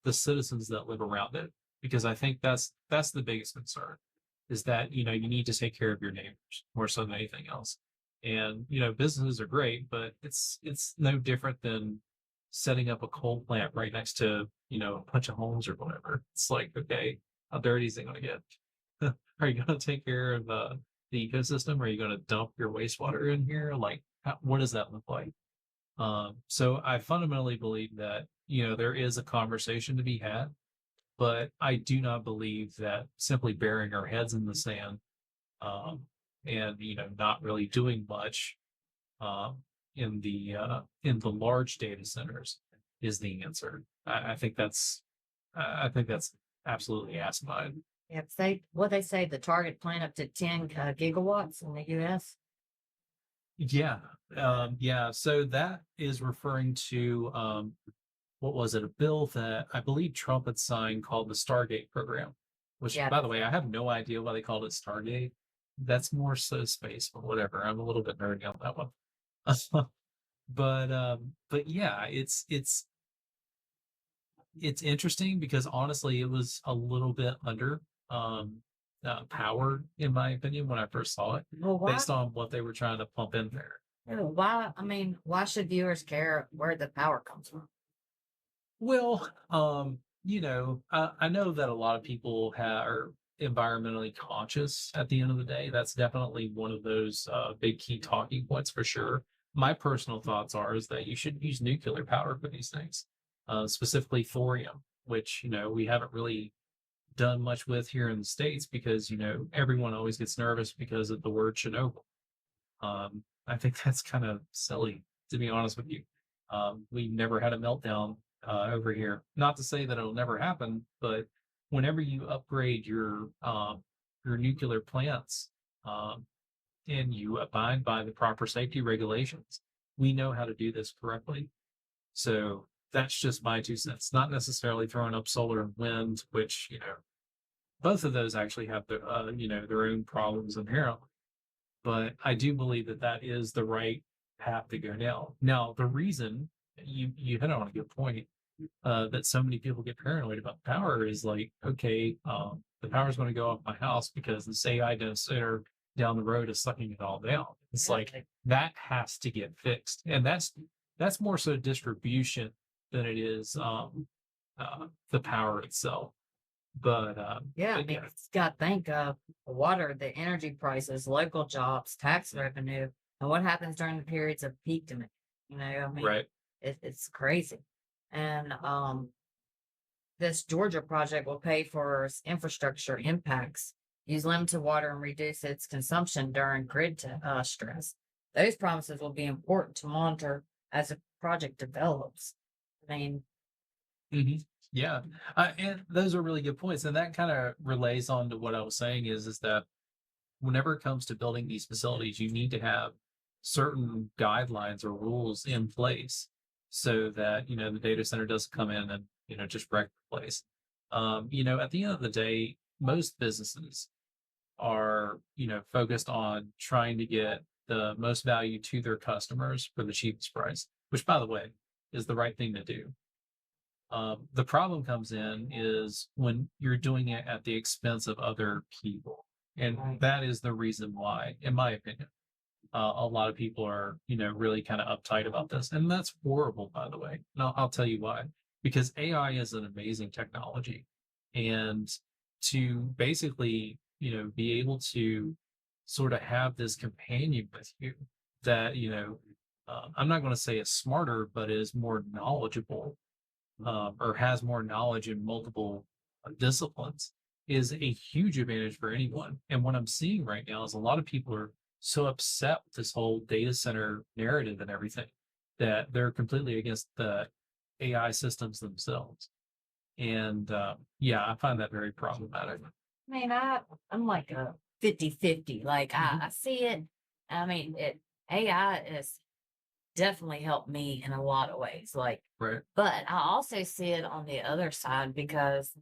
B: the citizens that live around it, because I think that's the biggest concern is that you need to take care of your neighbors more so than anything else. And businesses are great, but it's no different than setting up a coal plant right next to a bunch of homes or whatever. It's like, okay, how dirty is it going to get? Are you going to take care of the ecosystem? Are you going to dump your wastewater in here? Like, what does that look like? So I fundamentally believe that there is a conversation to be had, but I do not believe that simply burying our heads in the sand um, and not really doing much um, in the large data centers is the answer. I think that's absolutely asinine.
A: Yeah, they say the target plant up to 10 gigawatts in the US.
B: Yeah, yeah. So that is referring to what was it? A bill that I believe Trump had signed called the Stargate program. Which,
A: Yeah,
B: by the way, I have no idea why they called it Stargate. That's more so space, but whatever. I'm a little bit nerdy on that one. But yeah, it's interesting because honestly, it was a little bit under um powered in my opinion when I first saw it,
A: well, why?
B: based on what they were trying to pump in there.
A: Why? I mean, why should viewers care where the power comes from?
B: Well, I know that a lot of people are environmentally conscious at the end of the day. That's definitely one of those big key talking points for sure. My personal thoughts are is that you should use nuclear power for these things, specifically thorium, which we haven't really done much with here in the States because everyone always gets nervous because of the word Chernobyl. I think that's kind of silly, to be honest with you. We never had a meltdown over here. Not to say that it'll never happen, but whenever you upgrade your nuclear plants, um, and you abide by the proper safety regulations, we know how to do this correctly. So that's just my 2 cents. Not necessarily throwing up solar and wind, which, both of those actually have their own problems inherently. But I do believe that that is the right path to go down. Now, the reason you hit on a good point, that so many people get paranoid about power is like, okay, the power's going to go off my house because this AI data center down the road is sucking it all down. It's
A: Yeah,
B: like that has to get fixed, and that's more so distribution than it is the power itself.
A: yeah. I
B: But
A: mean,
B: yeah,
A: it's got to think of the water, the energy prices, local jobs, tax revenue, and what happens during the periods of peak demand. I mean,
B: right.
A: it's crazy. And this Georgia project will pay for infrastructure impacts, use limited water, and reduce its consumption during stress. Those promises will be important to monitor as the project develops. I mean,
B: hmm Yeah, and those are really good points, and that kind of relays on to what I was saying is that whenever it comes to building these facilities, you need to have certain guidelines or rules in place so that the data center doesn't come in and just wreck the place. At the end of the day, most businesses are focused on trying to get the most value to their customers for the cheapest price, which, by the way, is the right thing to do. The problem comes in is when you're doing it at the expense of other people. And
A: right.
B: that is the reason why, in my opinion, a lot of people are, really kind of uptight about this. And that's horrible, by the way. And I'll tell you why. Because AI is an amazing technology. And to basically, be able to sort of have this companion with you that, I'm not going to say is smarter, but is more knowledgeable, or has more knowledge in multiple disciplines is a huge advantage for anyone. And what I'm seeing right now is a lot of people are so upset with this whole data center narrative and everything that they're completely against the AI systems themselves. And yeah, I find that very problematic.
A: I mean, I'm like a 50-50. Like
B: Mhm.
A: I see it. I mean, AI is definitely helped me in a lot of ways. Like,
B: Right.
A: but I also see it on the other side because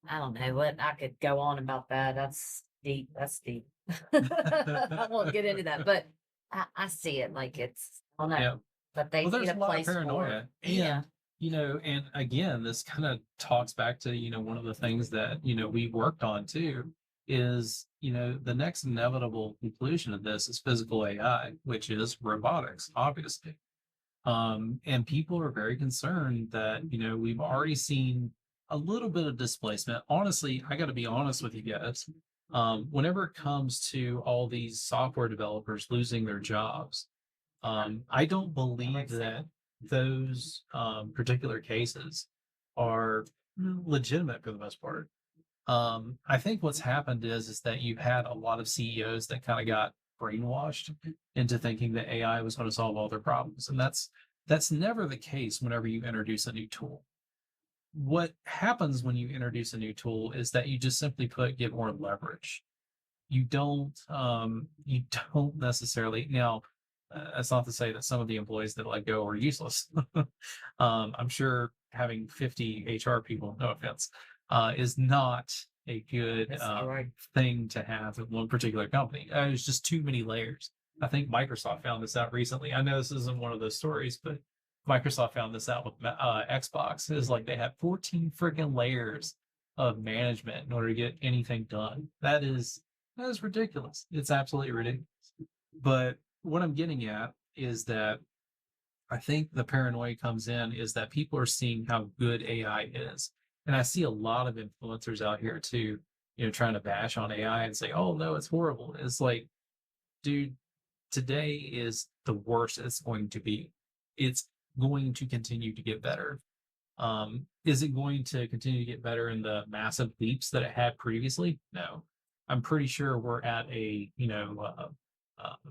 A: I don't know what I could go on about that. That's deep. That's deep. I won't get into that, but I see it like I don't know,
B: Yeah.
A: but they
B: Well,
A: need
B: there's
A: a
B: a lot of
A: place for it.
B: paranoia.
A: Yeah.
B: And again, this kind of talks back to, one of the things that, we worked on too is, the next inevitable conclusion of this is physical AI, which is robotics, obviously. And people are very concerned that, we've already seen a little bit of displacement. Honestly, I got to be honest with you guys. Whenever it comes to all these software developers losing their jobs, I don't believe that those particular cases are legitimate for the most part. I think what's happened is that you've had a lot of CEOs that kind of got brainwashed into thinking that AI was going to solve all their problems, and that's never the case whenever you introduce a new tool. What happens when you introduce a new tool is that you just simply put get more leverage. You don't necessarily now, that's not to say that some of the employees that let go are useless. I'm sure having 50 HR people, no offense, is not a good
A: That's not right.
B: thing to have at one particular company. There's just too many layers. I think Microsoft found this out recently. I know this isn't one of those stories, but Microsoft found this out with Xbox. Is like they have 14 freaking layers of management in order to get anything done. That is ridiculous. It's absolutely ridiculous. But what I'm getting at is that I think the paranoia comes in is that people are seeing how good AI is. And I see a lot of influencers out here too, trying to bash on AI and say, oh no, it's horrible. It's like, dude, today is the worst it's going to be. It's going to continue to get better. Is it going to continue to get better in the massive leaps that it had previously? No. I'm pretty sure we're at a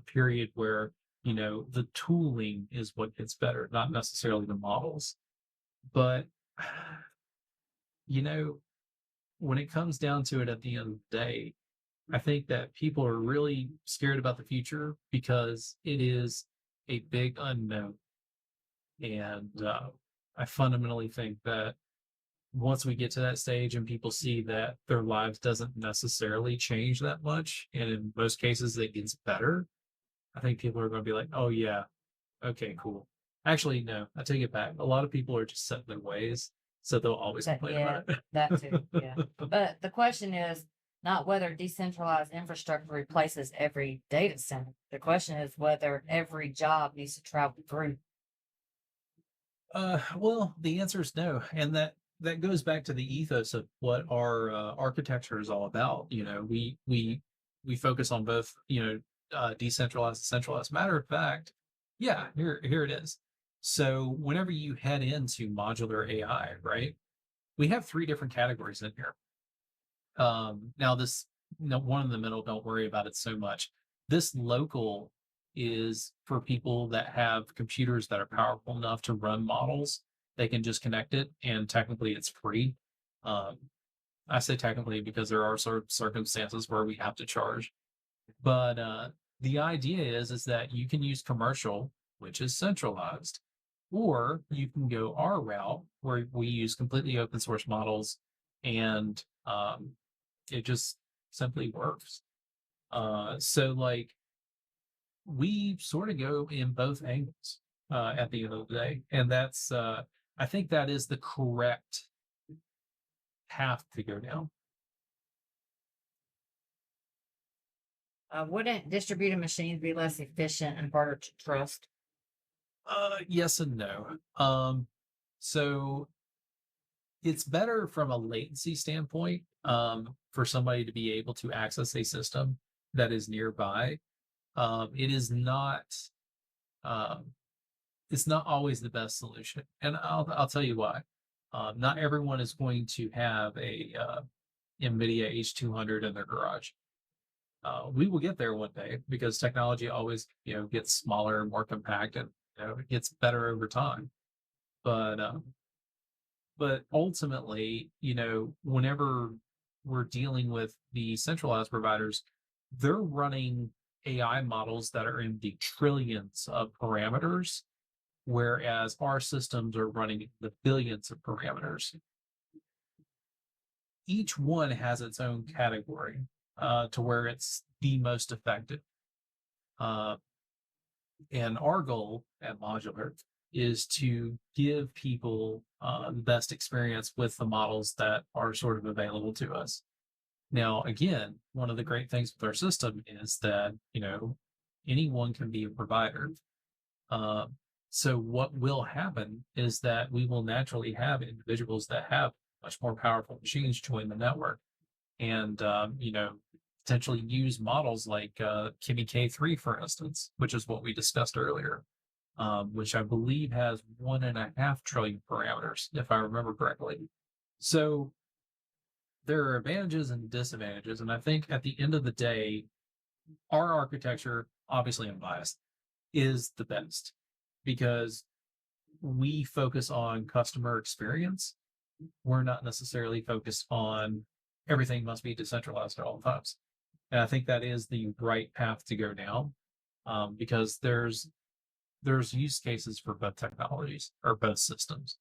B: period where, the tooling is what gets better, not necessarily the models. But, you know, when it comes down to it at the end of the day, I think that people are really scared about the future because it is a big unknown. And I fundamentally think that once we get to that stage and people see that their lives doesn't necessarily change that much, and in most cases it gets better, I think people are going to be like, oh, yeah, okay, cool. Actually, no, I take it back. A lot of people are just set in their ways, so they'll always
A: That
B: complain
A: yeah,
B: about it.
A: that too. Yeah. But the question is not whether decentralized infrastructure replaces every data center. The question is whether every job needs to travel through.
B: Well, the answer is no, and that goes back to the ethos of what our architecture is all about. You know, we focus on both, decentralized and centralized. Matter of fact, yeah, here it is. So whenever you head into modular AI, right, we have three different categories in here. Now this no, one in the middle, don't worry about it so much. This local is for people that have computers that are powerful enough to run models. They can just connect it, and technically it's free. Um, I say technically because there are circumstances where we have to charge. But the idea is that you can use commercial, which is centralized, or you can go our route where we use completely open source models, and it just simply works. So like we sort of go in both angles at the end of the day, and that's I think that is the correct path to go down.
A: Wouldn't distributed machines be less efficient and harder to trust?
B: Yes and no. So it's better from a latency standpoint for somebody to be able to access a system that is nearby. It is not um, it's not always the best solution, and I'll tell you why. Not everyone is going to have a NVIDIA H200 in their garage. We will get there one day because technology always, gets smaller and more compact, and it gets better over time. But ultimately, whenever we're dealing with the centralized providers, they're running AI models that are in the trillions of parameters, whereas our systems are running the billions of parameters. Each one has its own category to where it's the most effective. Uh, and our goal at Modulr is to give people the best experience with the models that are sort of available to us. Now, again, one of the great things with our system is that, anyone can be a provider. Uh, so what will happen is that we will naturally have individuals that have much more powerful machines join the network, and potentially use models like Kimi K3, for instance, which is what we discussed earlier, which I believe has 1.5 trillion parameters, if I remember correctly. So there are advantages and disadvantages, and I think at the end of the day, our architecture, obviously unbiased, is the best because we focus on customer experience. We're not necessarily focused on everything must be decentralized at all times. And I think that is the right path to go down, because there's use cases for both technologies or both systems.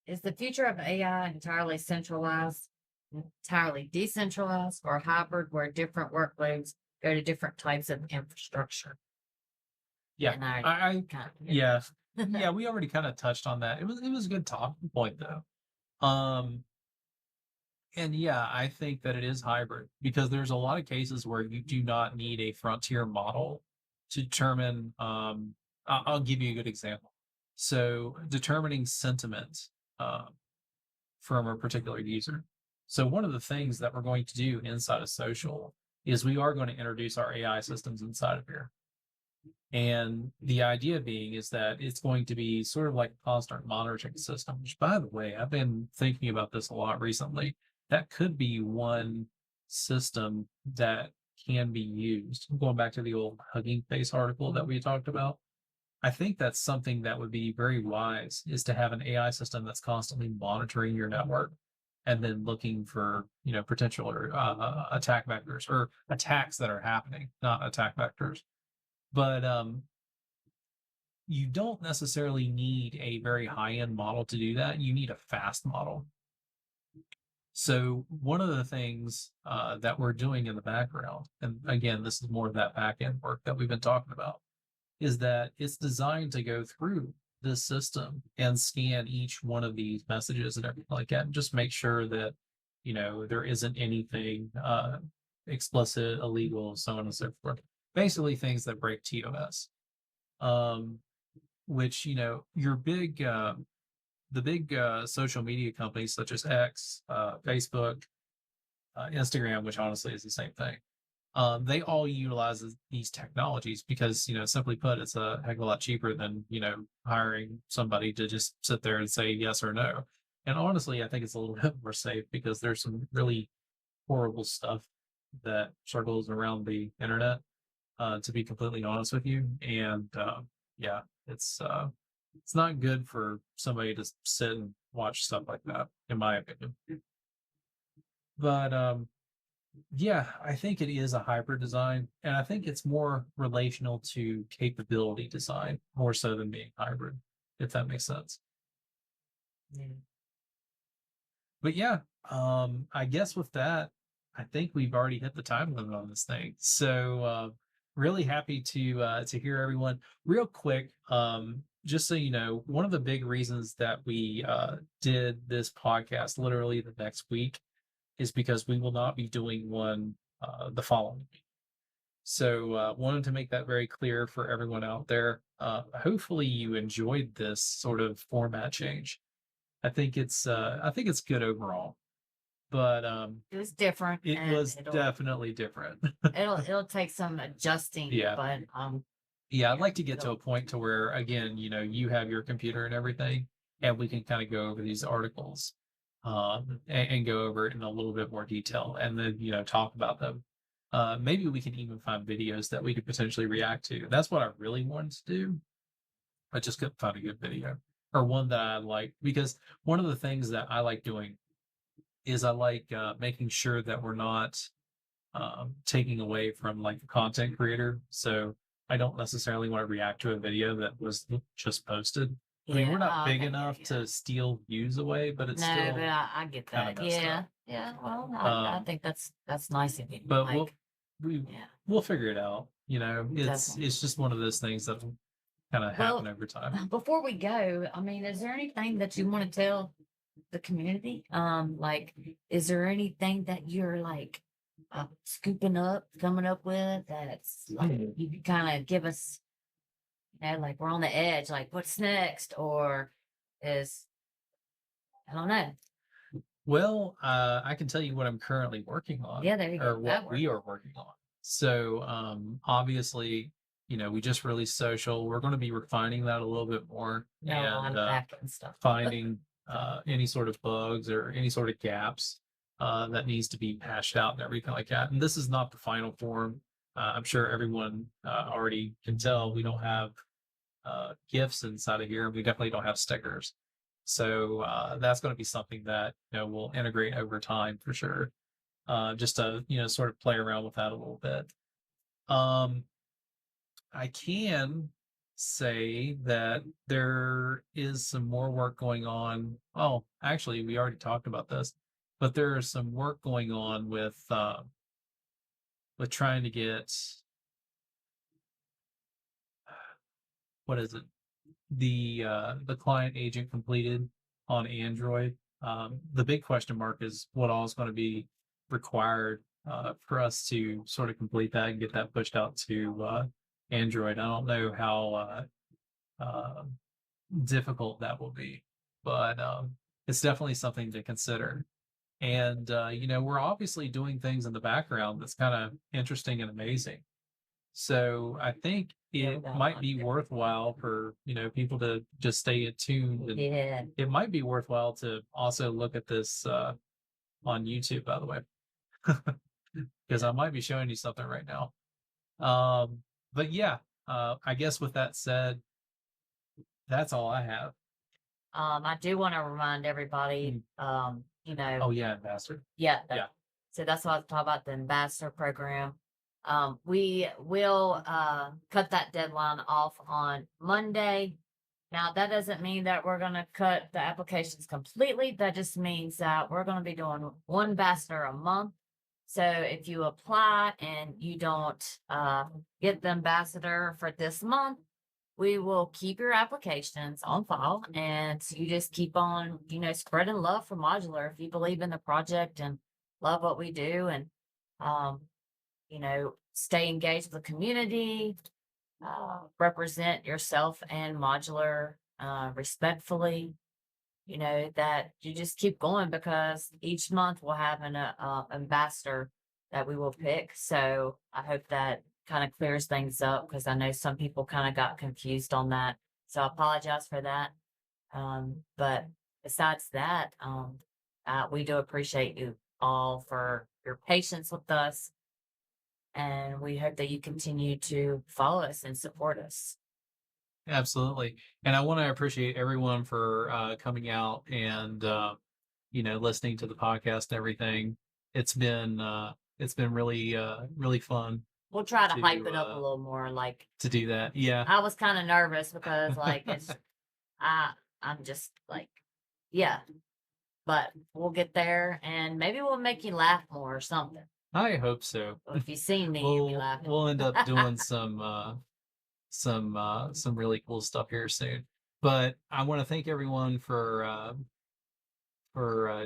A: Is the future of AI entirely centralized, entirely decentralized, or hybrid where different workloads go to different types of infrastructure?
B: Yeah,
A: And I
B: I
A: kind of
B: yeah, yeah, we already kind of touched on that. It was a good talking point though. Um, and yeah, I think that it is hybrid because there's a lot of cases where you do not need a frontier model to determine. I'll give you a good example. So determining sentiment uh, from a particular user. So one of the things that we're going to do inside of social is we are going to introduce our AI systems inside of here. And the idea being is that it's going to be sort of like a constant monitoring system, which, by the way, I've been thinking about this a lot recently. That could be one system that can be used. Going back to the old Hugging Face article that we talked about, I think that's something that would be very wise, is to have an AI system that's constantly monitoring your network and then looking for, potential or attack vectors or attacks that are happening, not attack vectors. But you don't necessarily need a very high end model to do that. You need a fast model. So one of the things that we're doing in the background, and again, this is more of that back end work that we've been talking about, is that it's designed to go through this system and scan each one of these messages and everything like that, and just make sure that there isn't anything explicit, illegal, so on and so forth. Basically, things that break TOS. Um, which your big the big social media companies such as X, Facebook, Instagram, which honestly is the same thing. They all utilize these technologies because, simply put, it's a heck of a lot cheaper than, hiring somebody to just sit there and say yes or no. And honestly, I think it's a little bit more safe because there's some really horrible stuff that circles around the internet, to be completely honest with you. And yeah, it's not good for somebody to sit and watch stuff like that, in my opinion. But yeah, I think it is a hybrid design, and I think it's more relational to capability design more so than being hybrid, if that makes sense.
A: Yeah.
B: But yeah, I guess with that, I think we've already hit the time limit on this thing. So really happy to hear everyone. Real quick, just so you know, one of the big reasons that we did this podcast literally the next week is because we will not be doing one the following week. So wanted to make that very clear for everyone out there. Hopefully you enjoyed this sort of format change. I think it's good overall, but
A: It was different,
B: it
A: and
B: was definitely different.
A: it'll take some adjusting,
B: Yeah.
A: but
B: Yeah, I'd
A: yeah,
B: like to get to a point to where, again, you have your computer and everything, and we can kind of go over these articles, and go over it in a little bit more detail, and then talk about them. Maybe we can even find videos that we could potentially react to. That's what I really wanted to do. I just couldn't find a good video or one that I like, because one of the things that I like doing is I like making sure that we're not taking away from like the content creator. So I don't necessarily want to react to a video that was just posted. I mean, we're not big
A: okay,
B: enough
A: yeah.
B: to steal views away, but it's
A: No,
B: still
A: but I get
B: kind of
A: that.
B: messed
A: Yeah,
B: up.
A: yeah. Well, I
B: Um,
A: think that's nice of you.
B: but
A: Like,
B: we
A: yeah,
B: we'll figure it out. It's
A: definitely.
B: it's just one of those things that kind of happen
A: Well,
B: over time.
A: before we go, I mean, is there anything that you want to tell the community? Like, is there anything that you're like scooping up, coming up with that's like you can kind of give us, like we're on the edge, like what's next, or is I don't know.
B: Well, I can tell you what I'm currently working on,
A: Yeah, there you go.
B: or
A: That
B: what
A: works.
B: we are working on. So, obviously, we just released social. We're going to be refining that a little bit more
A: Yeah, a lot
B: and
A: of back and stuff.
B: finding any sort of bugs or any sort of gaps that needs to be patched out and everything like that. And this is not the final form. I'm sure everyone already can tell we don't have gifts inside of here. We definitely don't have stickers. So that's going to be something that we'll integrate over time for sure. Just to sort of play around with that a little bit. Um, I can say that there is some more work going on. Oh, actually, we already talked about this, but there is some work going on with trying to get, what is it, the client agent completed on Android. The big question mark is what all is going to be required for us to sort of complete that and get that pushed out to Android. I don't know how difficult that will be, but it's definitely something to consider. And we're obviously doing things in the background that's kind of interesting and amazing. So I think
A: Yeah, we
B: it
A: got a
B: might
A: lot
B: be
A: there.
B: worthwhile for people to just stay attuned, and
A: Yeah.
B: it might be worthwhile to also look at this on YouTube, by the way, because I might be showing you something right now. But yeah, I guess with that said, That's all I have.
A: I do want to remind everybody,
B: Oh yeah, Ambassador.
A: yeah,
B: Yeah.
A: so that's why I was talking about the ambassador program. We will cut that deadline off on Monday. Now, that doesn't mean that we're going to cut the applications completely. That just means that we're going to be doing one ambassador a month. So if you apply and you don't get the ambassador for this month, we will keep your applications on file and you just keep on, spreading love for Modular if you believe in the project and love what we do and, um, stay engaged with the community, represent yourself and Modular respectfully, that you just keep going because each month we'll have an ambassador that we will pick. So I hope that kind of clears things up because I know some people kind of got confused on that. So I apologize for that. But besides that, we do appreciate you all for your patience with us. And we hope that you continue to follow us and support us.
B: Absolutely. And I want to appreciate everyone for coming out and listening to the podcast and everything. It's been really fun
A: We'll try to
B: to
A: hype it up a little more. Like,
B: to do that. Yeah.
A: I was kind of nervous because, like, I'm just like, yeah, but we'll get there and maybe we'll make you laugh more or something.
B: I hope so.
A: If you've seen me, you'll be
B: We'll
A: laughing.
B: we'll end up doing some really cool stuff here soon. But I want to thank everyone for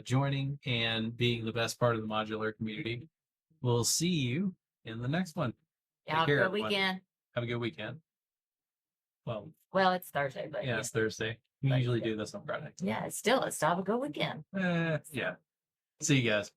B: joining and being the best part of the modular community. We'll see you in the next one.
A: Yeah,
B: Take
A: have a
B: care,
A: good
B: everyone.
A: weekend.
B: Have a good weekend. Well,
A: It's Thursday, but
B: yeah, it's Thursday. We
A: But
B: usually
A: yeah.
B: do this on Friday.
A: Yeah, it's still have a good weekend.
B: Yeah. See you guys.